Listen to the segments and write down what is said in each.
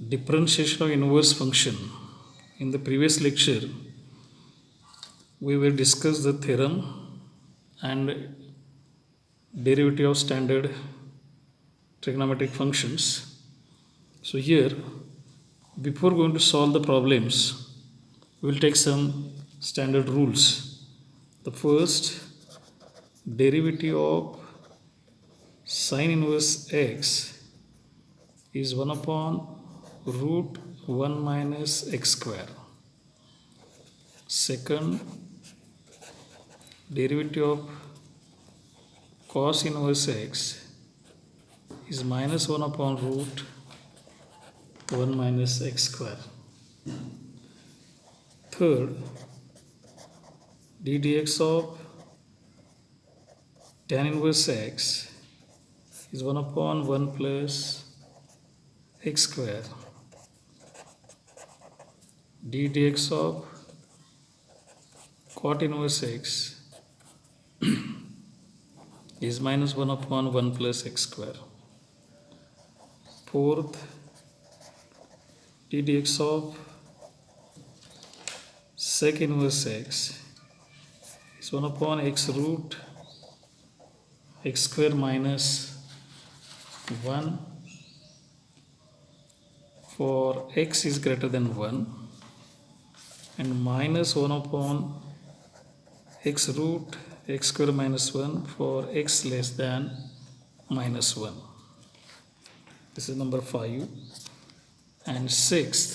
differentiation of inverse function. In the previous lecture, we will discuss the theorem and derivative of standard trigonometric functions. So here, before going to solve the problems, we will take some standard rules. The first, derivative of sine inverse x is 1 upon root 1 minus x square. Second, derivative of cos inverse x is minus 1 upon root 1 minus x square. Third, d dx of tan inverse x is 1 upon 1 plus x square. d dx of cot inverse x is minus 1 upon 1 plus x square. Fourth, d dx of sec inverse x is 1 upon x root x square minus 1 for x is greater than 1 and minus 1 upon x root x square minus 1 for x less than minus 1. This is number 5. And sixth,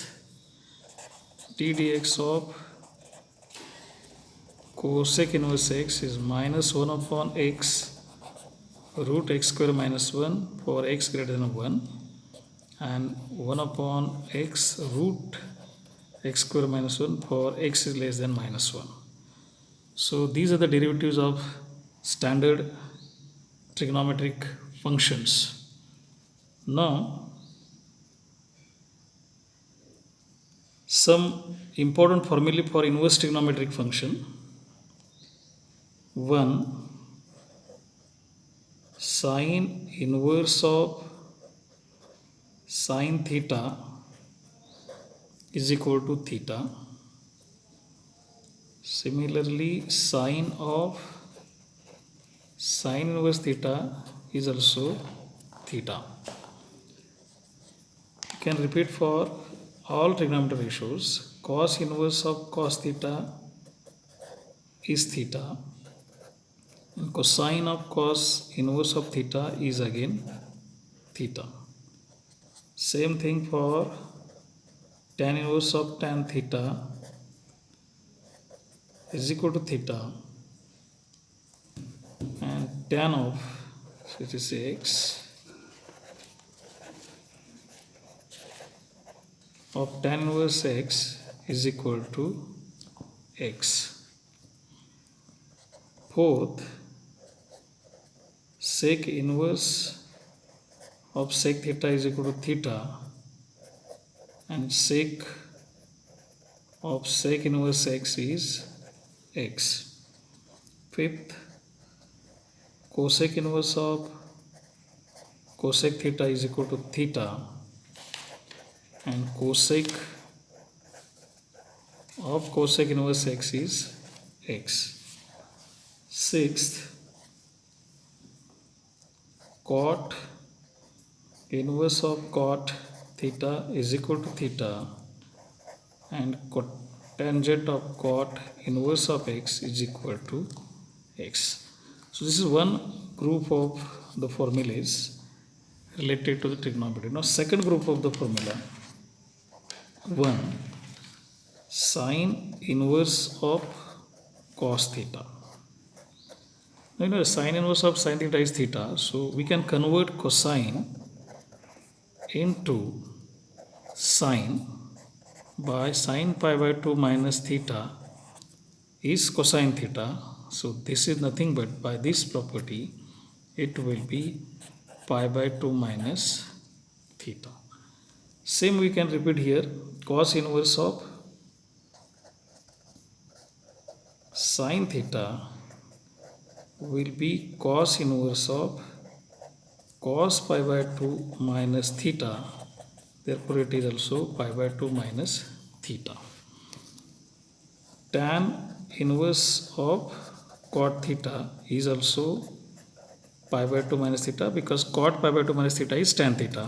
d dx of cosec inverse x is minus 1 upon x root x square minus 1 for x greater than 1 and 1 upon x root x square minus 1 for x is less than minus 1. So these are the derivatives of standard trigonometric functions. Now some important formulae for inverse trigonometric function. 1. Sine inverse of sine theta is equal to theta. Similarly, sine of sine inverse theta is also theta. You can repeat for all trigonometric ratios. Cos inverse of cos theta is theta. And cosine of cos inverse of theta is again theta. Same thing for tan inverse of tan theta is equal to theta, and tan of, which is x, of tan inverse x is equal to x. Fourth, sec inverse of sec theta is equal to theta, and sec of sec inverse x is x. Fifth, cosec inverse of cosec theta is equal to theta, and cosec of cosec inverse x is x. Sixth, cot inverse of cot theta is equal to theta, and cotangent of cot inverse of x is equal to x. So this is one group of the formulas related to the trigonometry. Now second group of the formula. 1. Sine inverse of cos theta. Now you know sine inverse of sine theta is theta, so we can convert cosine into sine by sine pi by 2 minus theta is cosine theta. So this is nothing but by this property it will be pi by 2 minus theta. Same we can repeat here. Cos inverse of sine theta will be cos inverse of cos pi by 2 minus theta. therefore it is also pi by 2 minus theta. Tan inverse of cot theta is also pi by 2 minus theta, because cot pi by 2 minus theta is tan theta.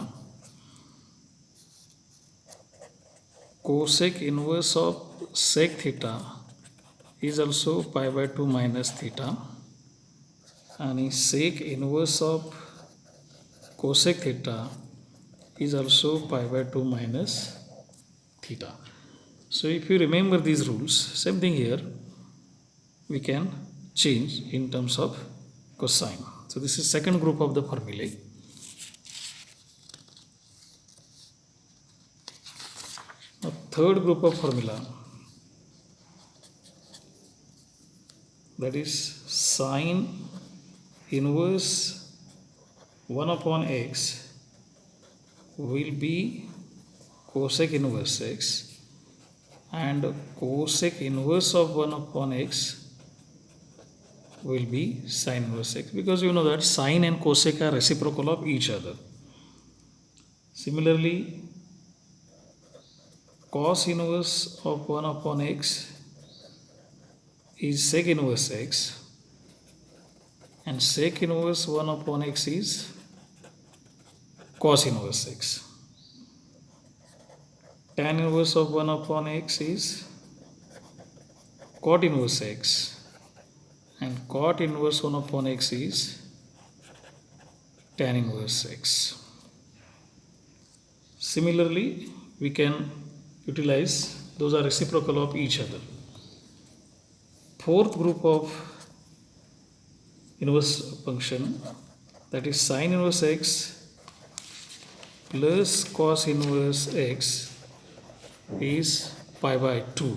Cosec inverse of sec theta is also pi by 2 minus theta, and sec inverse of cosec theta is also pi by 2 minus theta. So if you remember these rules, same thing here, we can change in terms of cosine. So this is second group of the formulae. Now third group of formula, that is sine inverse 1 upon x will be cosec inverse x, and cosec inverse of 1 upon x will be sine inverse x, because you know that sine and cosec are reciprocal of each other. Similarly, cos inverse of 1 upon x is sec inverse x, and sec inverse 1 upon x is cos inverse x. Tan inverse of 1 upon x is cot inverse x, and cot inverse 1 upon x is tan inverse x. Similarly, we can utilize, those are reciprocal of each other. Fourth group of inverse function, that is sine inverse x plus cos inverse x is pi by 2.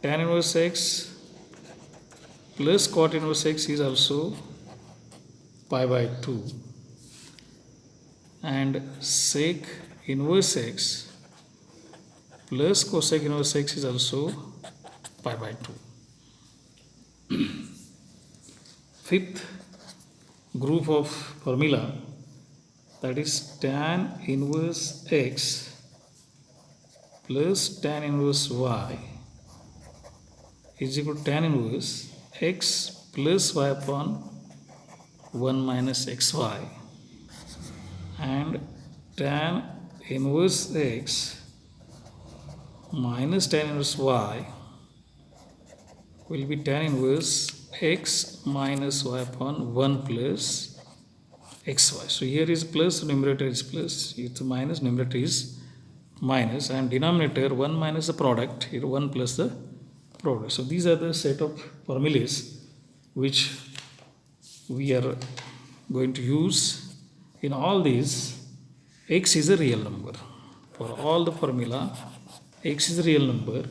Tan inverse x plus cot inverse x is also pi by 2, and sec inverse x plus cosec inverse x is also pi by 2. Fifth group of formula, that is tan inverse x plus tan inverse y is equal to tan inverse x plus y upon 1 minus xy, and tan inverse x minus tan inverse y will be tan inverse x minus y upon 1 plus xy. So here is plus, numerator is plus, it's minus, numerator is minus, and denominator 1 minus the product, here 1 plus the product. So these are the set of formulas which we are going to use. In all these, x is a real number. For all the formula, x is a real number,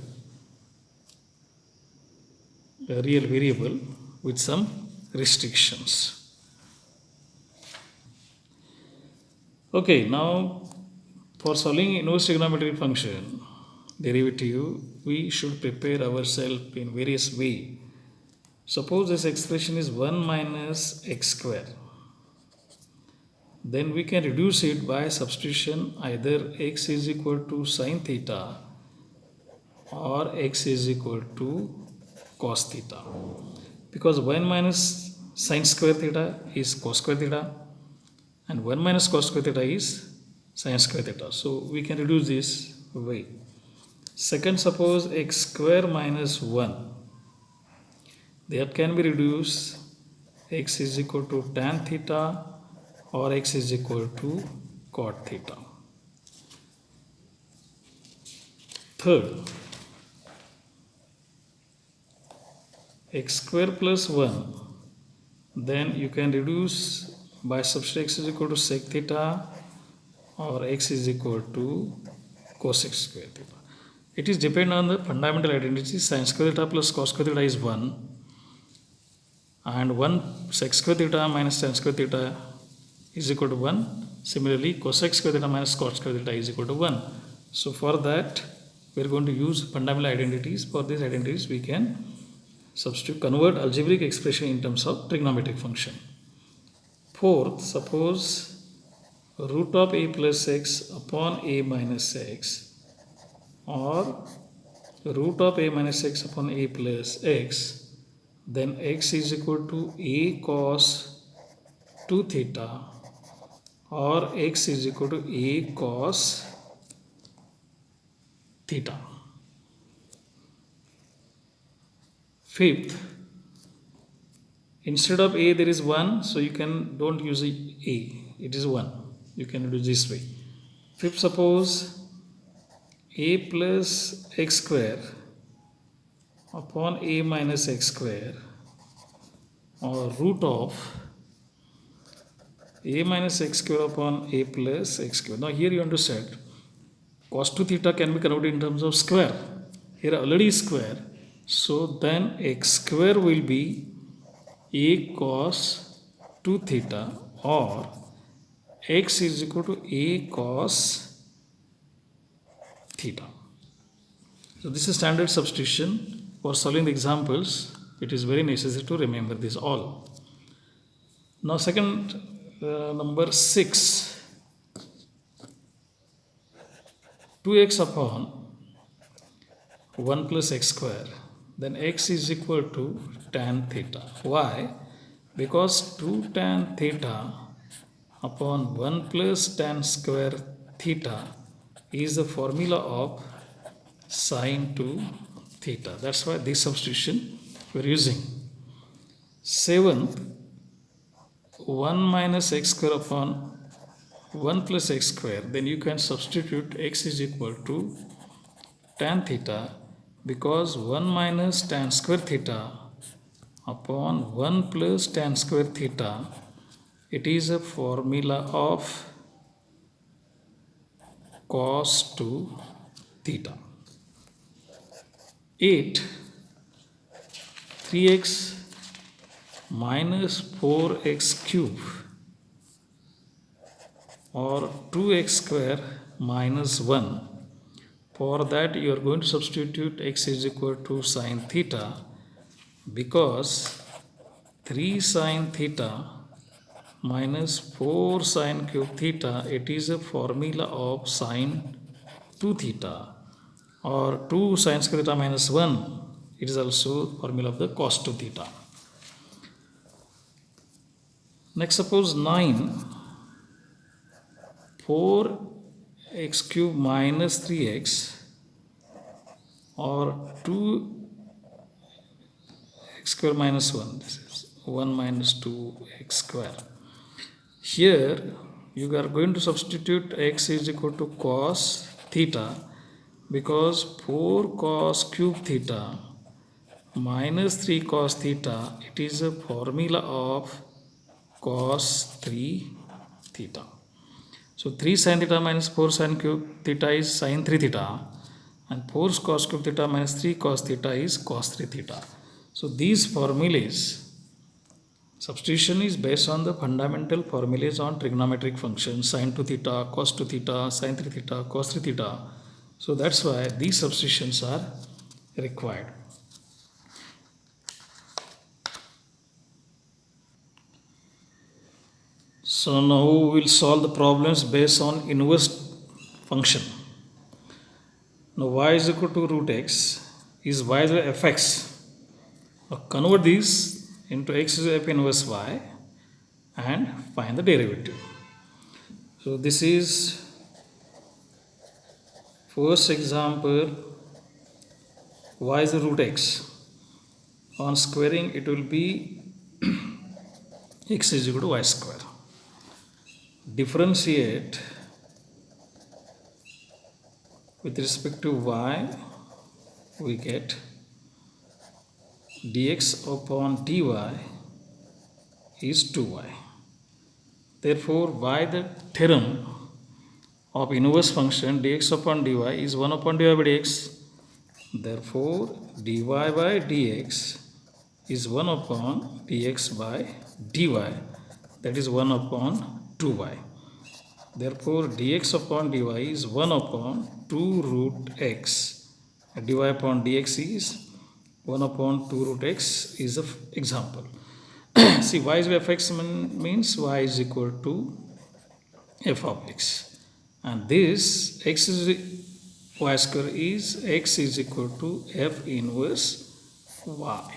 a real variable with some restrictions. Okay, now for solving inverse trigonometric function derivative, we should prepare ourselves in various way. Suppose this expression is 1 minus x square. Then we can reduce it by substitution, either x is equal to sin theta or x is equal to cos theta, because 1 minus sin square theta is cos square theta, and 1 minus cos square theta is sin square theta. So we can reduce this way. Second, suppose x square minus 1, that can be reduced, x is equal to tan theta or x is equal to cot theta. Third, x square plus 1, then you can reduce by substituting x is equal to sec theta or x is equal to cosec square theta. It is depend on the fundamental identity. Sin square theta plus cos square theta is 1, and 1 sec square theta minus tan square theta is equal to 1. Similarly, cosec square theta minus cot square theta is equal to 1. So for that, we are going to use fundamental identities. For these identities, we can substitute, convert algebraic expression in terms of trigonometric function. Fourth, suppose root of a plus x upon a minus x, or root of a minus x upon a plus x, then x is equal to a cos 2 theta, or x is equal to a cos theta. Fifth, instead of a there is 1, so you can don't use a, it is 1. You can do this way. Fifth, suppose a plus x square upon a minus x square, or root of a minus x square upon a plus x square. Now here you understand cos 2 theta can be converted in terms of square. Here already square, so then x square will be a cos 2 theta, or x is equal to a cos theta. So this is standard substitution. For solving the examples, it is very necessary to remember this all. Now second, number 6, 2x upon 1 plus x square, then x is equal to tan theta. Why? Because 2 tan theta upon 1 plus tan square theta is the formula of sine 2 theta. That's why this substitution we're using. 7th, 1 minus x square upon 1 plus x square, then you can substitute x is equal to tan theta, because 1 minus tan square theta upon 1 plus tan square theta, it is a formula of cos 2 theta. 8, 3x minus 4x cube, or 2x square minus 1. For that you are going to substitute x is equal to sine theta, because 3 sine theta minus 4 sine cube theta, it is a formula of sine 2 theta, or 2 sine square theta minus 1, it is also formula of the cos 2 theta. Next, suppose 9, 4x cube minus 3x, or 2x square minus 1, this is 1 minus 2x square. Here you are going to substitute x is equal to cos theta, because 4 cos cube theta minus 3 cos theta, it is a formula of cos 3 theta. So 3 sin theta minus 4 sin cube theta is sin 3 theta, and 4 cos cube theta minus 3 cos theta is cos 3 theta. So these formulas, substitution is based on the fundamental formulas on trigonometric functions, sin 2 theta, cos 2 theta, sin 3 theta, cos 3 theta. So that's why these substitutions are required. So now we will solve the problems based on inverse function. Now y is equal to root x is y is fx. Now convert this into x is f inverse y and find the derivative. So this is first example, y is root x. On squaring it will be x is equal to y square. Differentiate with respect to y, we get dx upon dy is 2y. Therefore, y the theorem of inverse function dx upon dy is 1 upon dy by dx. Therefore, dy by dx is 1 upon dx by dy, that is 1 upon 2y. Therefore, dx upon dy is 1 upon 2 root x. dy upon dx is 1 upon 2 root x is the example. See, y is fx means y is equal to f of x, and this x is y square is x is equal to f inverse y.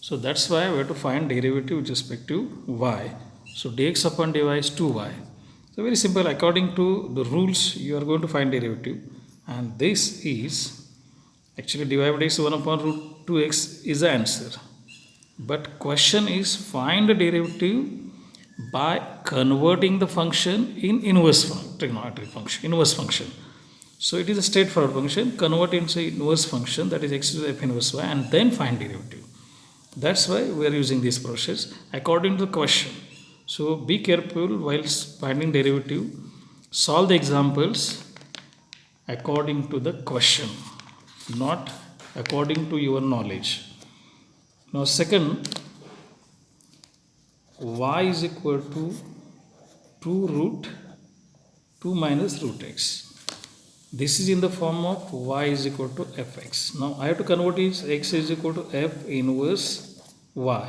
So that's why we have to find derivative with respect to y. So dx upon dy is 2y. So very simple, according to the rules you are going to find derivative, and this is actually dy by dx 1 upon root 2x is the answer. But question is find the derivative by converting the function in inverse trigonometric function, inverse function. So it is a straightforward function, convert into inverse function, that is x to the f inverse y, and then find derivative. That's why we are using this process according to the question. So be careful while finding derivative. Solve the examples according to the question, not according to your knowledge. Now second, y is equal to 2 root 2 minus root x. This is in the form of y is equal to fx. Now I have to convert it, x is equal to f inverse y.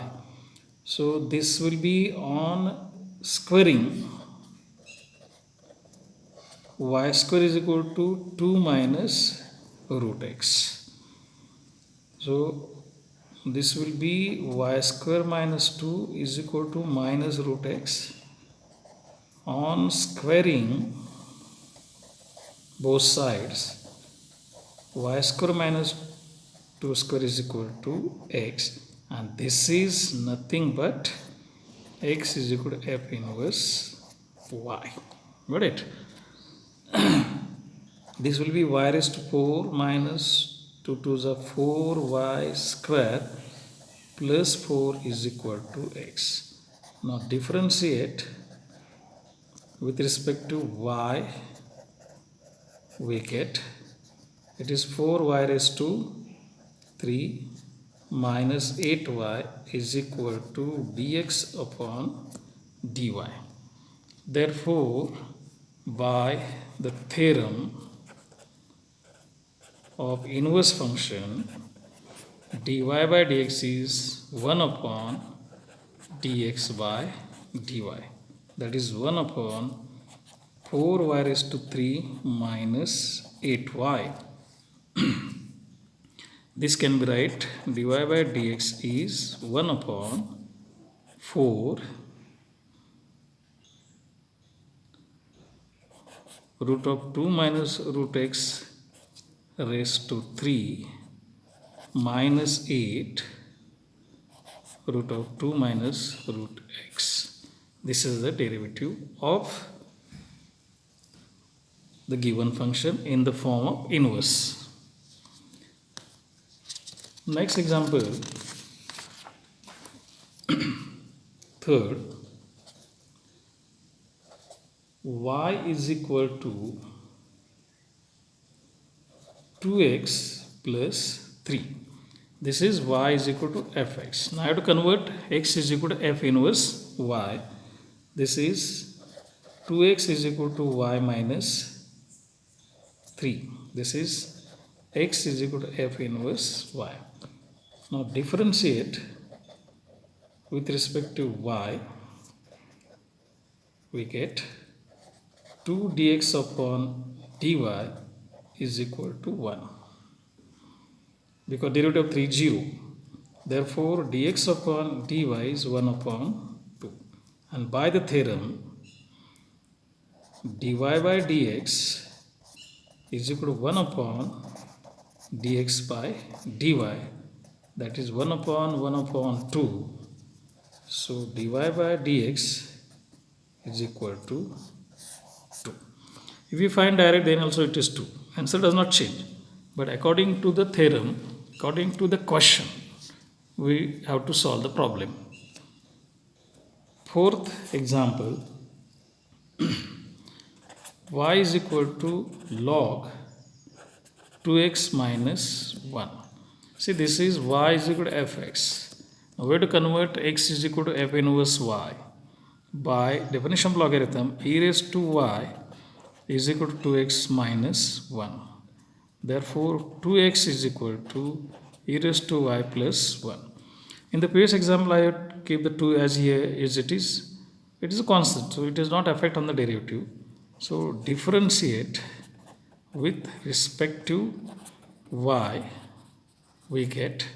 So this will be on squaring. Y square is equal to 2 minus root x. So this will be y square minus 2 is equal to minus root x. On squaring both sides, y square minus 2 square is equal to x, and this is nothing but x is equal to f inverse y. Got it? This will be y raised to 4 minus 2 to the 4y square plus 4 is equal to x. Now differentiate with respect to y, we get it is 4y raised to 3 minus 8y is equal to dx upon dy. Therefore, by the theorem of inverse function, dy by dx is 1 upon dx by dy. That is 1 upon 4y raised to 3 minus 8y. This can be right, dy by dx is 1 upon 4 root of 2 minus root x raised to 3 minus 8 root of 2 minus root x. This is the derivative of the given function in the form of inverse. Next example, third, y is equal to 2x plus 3. This is y is equal to fx. Now I have to convert x is equal to f inverse y. This is 2x is equal to y minus 3. This is x is equal to f inverse y. Now differentiate with respect to y, we get 2 dx upon dy is equal to 1, because derivative of 3 is 0. Therefore dx upon dy is 1 upon 2, and by the theorem dy by dx is equal to 1 upon dx by dy, that is 1 upon 2. So dy by dx is equal to 2. If you find direct, then also it is 2. Answer does not change. But according to the theorem, according to the question, we have to solve the problem. Fourth example, y is equal to log 2x minus 1. See, this is y is equal to fx. Now we have to convert x is equal to f inverse y. By definition of logarithm, e raised to y is equal to 2x minus 1. Therefore 2x is equal to e raised to y plus 1. In the previous example, I have keep the 2 as here as it is a constant, so it does not affect on the derivative. So differentiate with respect to y, we get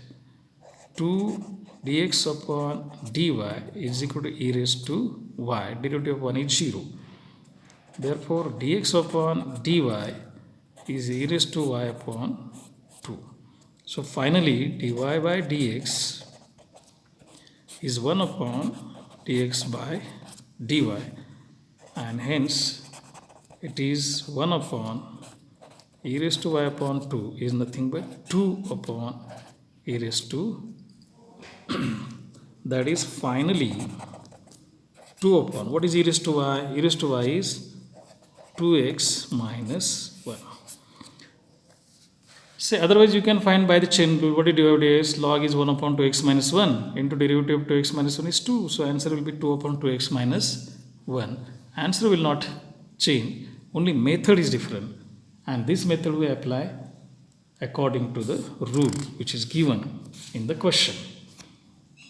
2 dx upon dy is equal to e raised to y. Derivative of 1 is 0. Therefore dx upon dy is e raised to y upon 2. So finally dy by dx is 1 upon dx by dy, and hence it is 1 upon e raised to y upon 2 is nothing but 2 upon e raised to that is finally 2 upon what is e raised to y? E raised to y is 2x minus 1. Say otherwise you can find by the chain rule. What is derivative is log is 1 upon 2x minus 1 into derivative of 2x minus 1 is 2. So answer will be 2 upon 2x minus 1. Answer will not change. Only method is different. And this method we apply according to the rule which is given in the question.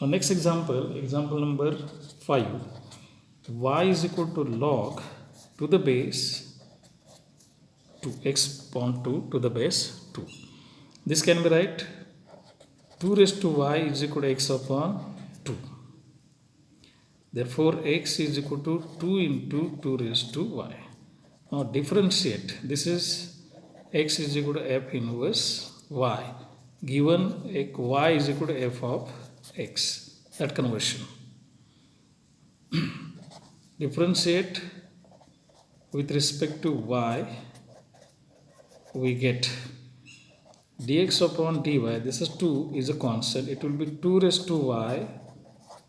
Now next example, example number 5. Y is equal to log to the base 2 x upon 2 to the base 2. This can be right 2 raised to y is equal to x upon 2. Therefore x is equal to 2 into 2 raised to y. Now differentiate. This is x is equal to f inverse y. Given y is equal to f of x. That conversion. Differentiate with respect to y, we get dx upon dy, this is 2 is a constant, it will be 2 raised to y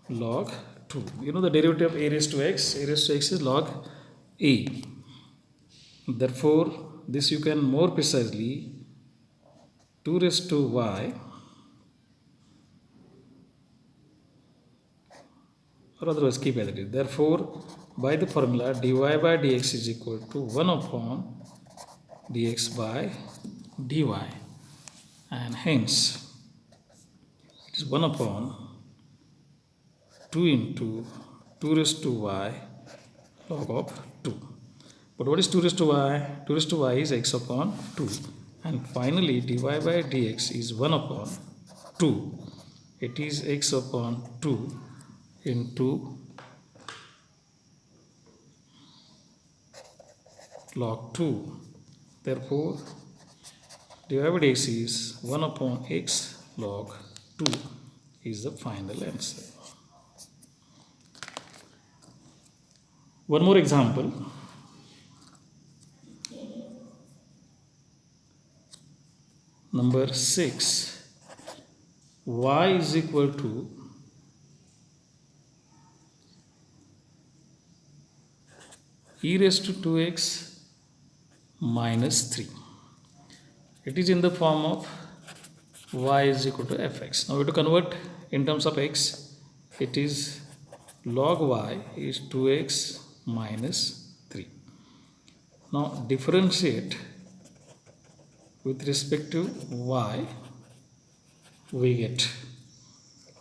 log 2. You know the derivative of a raised to x is log a. Therefore this you can more precisely 2 raised to y or otherwise keep as it is. Therefore by the formula dy by dx is equal to 1 upon dx by dy, and hence it is 1 upon 2 into 2 raised to y log of 2. But what is 2 raised to y? 2 raised to y is x upon 2, and finally dy by dx is 1 upon 2. It is x upon 2 into log 2. Therefore dy by dx is 1 upon x log 2 is the final answer. One more example. Number 6. Y is equal to e raised to 2x minus 3. It is in the form of y is equal to fx. Now we have to convert in terms of x. It is log y is 2x minus 3. Now differentiate with respect to y, we get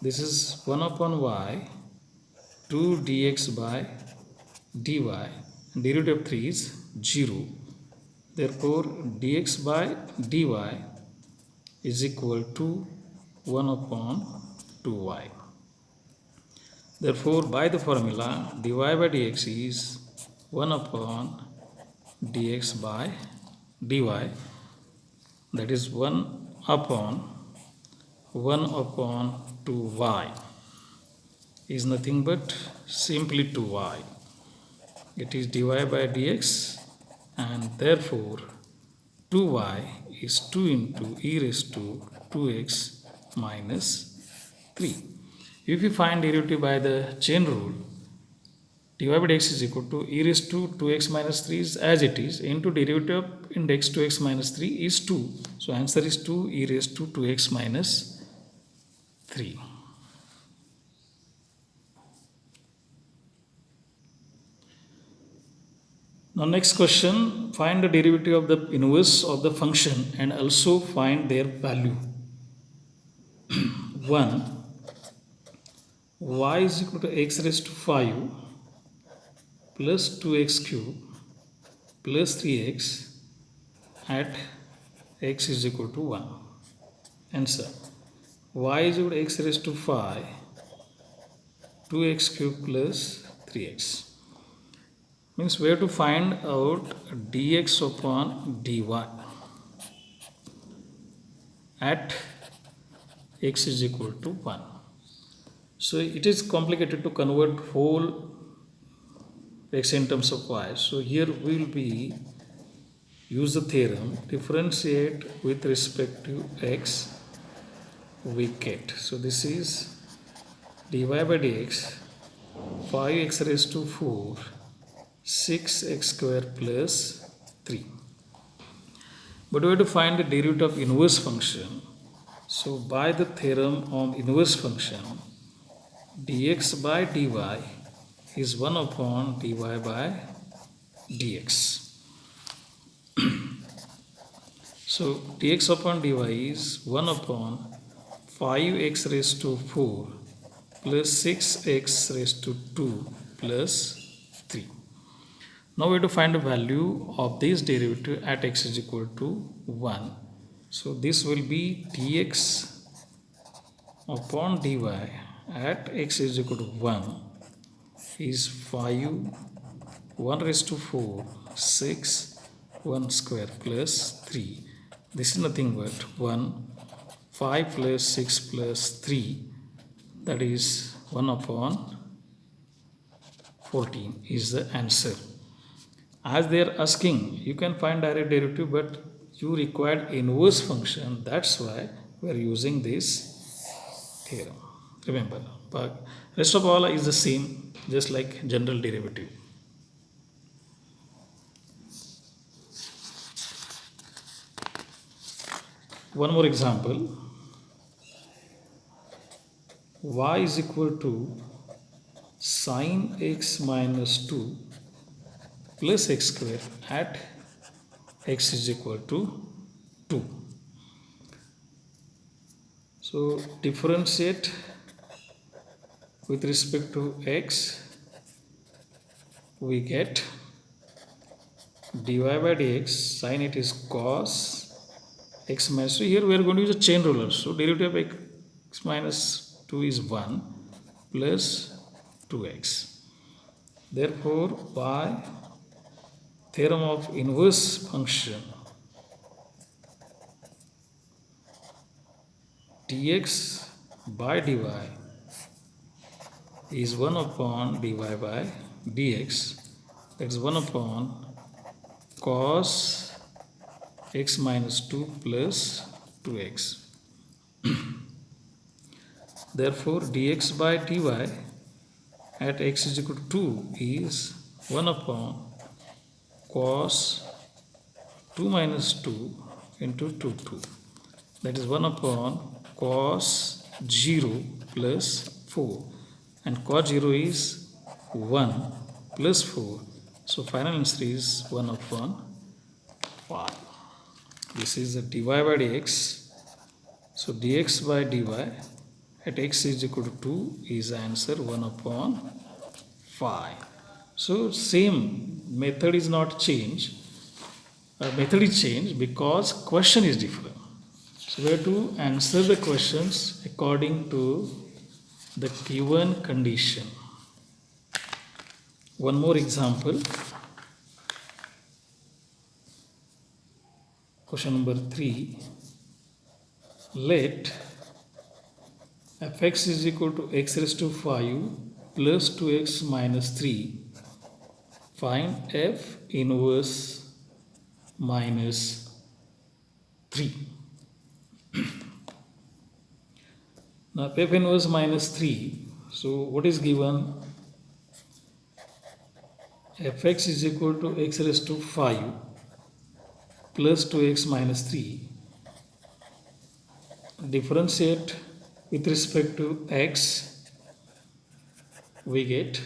this is 1 upon y 2 dx by dy, derivative of 3 is 0. Therefore dx by dy is equal to 1 upon 2y. Therefore by the formula dy by dx is 1 upon dx by dy, that is 1 upon 2y is nothing but simply 2y. It is dy by dx, and therefore 2y is 2 into e raised to 2x minus 3. If you find derivative by the chain rule, dy by dx is equal to e raised to 2x minus 3 is as it is into derivative of index 2x minus 3 is 2. So answer is 2 e raised to 2x minus 3. Now next question, find the derivative of the inverse of the function and also find their value. 1. Y is equal to x raised to 5 plus 2x cube plus 3x at x is equal to 1. Answer: y is equal to x raised to 5 2x cubed plus 3x. Means we have to find out dx upon dy at x is equal to 1. So it is complicated to convert whole x in terms of y. So here we will be use the theorem, differentiate with respect to x, we get. So this is dy by dx 5x raised to 4 6x square plus 3. But we have to find the derivative of inverse function. So by the theorem of inverse function, dx by dy is 1 upon dy by dx. So dx upon dy is 1 upon 5x raised to 4 plus 6x raised to 2 plus 3. Now we have to find the value of this derivative at x is equal to 1. So this will be dx upon dy at x is equal to 1 is 5 1 raised to 4 6 1 square plus 3. This is nothing but 1 5 plus 6 plus 3, that is 1 upon 14 is the answer. As they are asking, you can find direct derivative, but you required inverse function. That's why we are using this theorem. Remember, but rest of all is the same, just like general derivative. One more example. Y is equal to sine x minus 2 plus x square at x is equal to 2. So differentiate with respect to x, we get dy by dx, sine it is cos x minus 2. Here we are going to use a chain ruler. So derivative of x minus 2 is 1 plus 2x. Therefore, by theorem of inverse function, dx by dy is 1 upon dy by dx, that is 1 upon cos x minus 2 plus 2x. Therefore, dx by dy at x is equal to 2 is 1 upon cos 2 minus 2 into 2. That is 1 upon cos 0 plus 4. And cos 0 is 1 plus 4. So final answer is 1 upon 5. This is the dy by dx. So dx by dy at x is equal to 2 is the answer 1 upon 5. So same method is not changed. Method is changed because question is different. So we have to answer the questions according to the given condition. One more example. Question number 3. Let fx is equal to x raised to 5 plus 2x minus 3. Find f inverse minus 3. Now f inverse minus 3. So what is given? Fx is equal to x raised to 5 plus 2x minus 3. Differentiate with respect to x, we get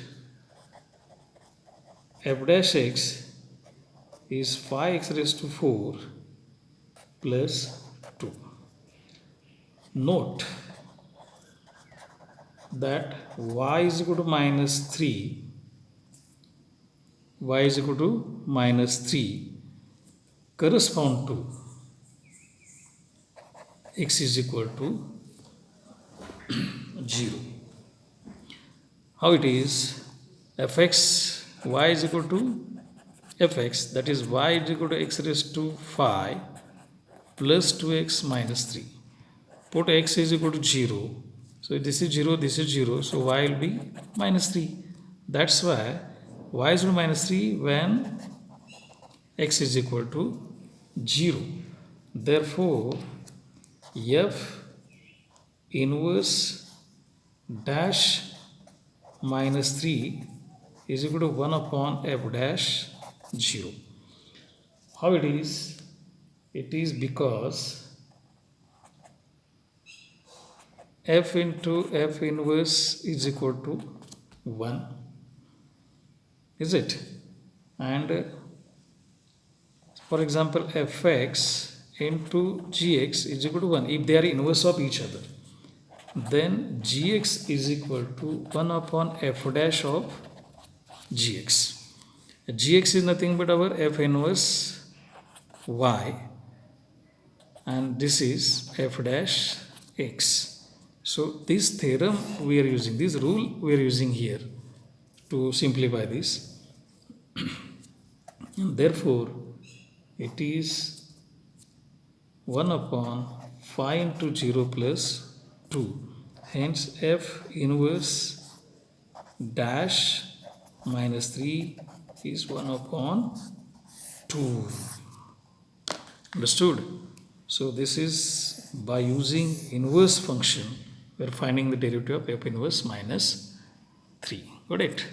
f dash x is 5x raised to 4 plus 2. Note that y is equal to minus 3 y is equal to minus 3 correspond to x is equal to 0. How it is? Fx y is equal to fx, that is y is equal to x raised to 5 plus 2x minus 3. Put x is equal to 0. So this is 0, this is 0. So y will be minus 3. That's why y is equal to minus 3 when x is equal to 0. Therefore, f inverse dash minus 3 is equal to 1 upon f dash 0. How it is? It is because f into f inverse is equal to 1. Is it? And for example, fx into gx is equal to 1. If they are inverse of each other, then gx is equal to 1 upon f dash of gx. Gx is nothing but our f inverse y, and this is f dash x. So this theorem we are using, this rule we are using here to simplify this. And therefore, it is 1 upon 5 into 0 plus 2. Hence, f inverse dash minus 3 is 1 upon 2. Understood? So this is by using inverse function, we are finding the derivative of f inverse minus 3. Got it?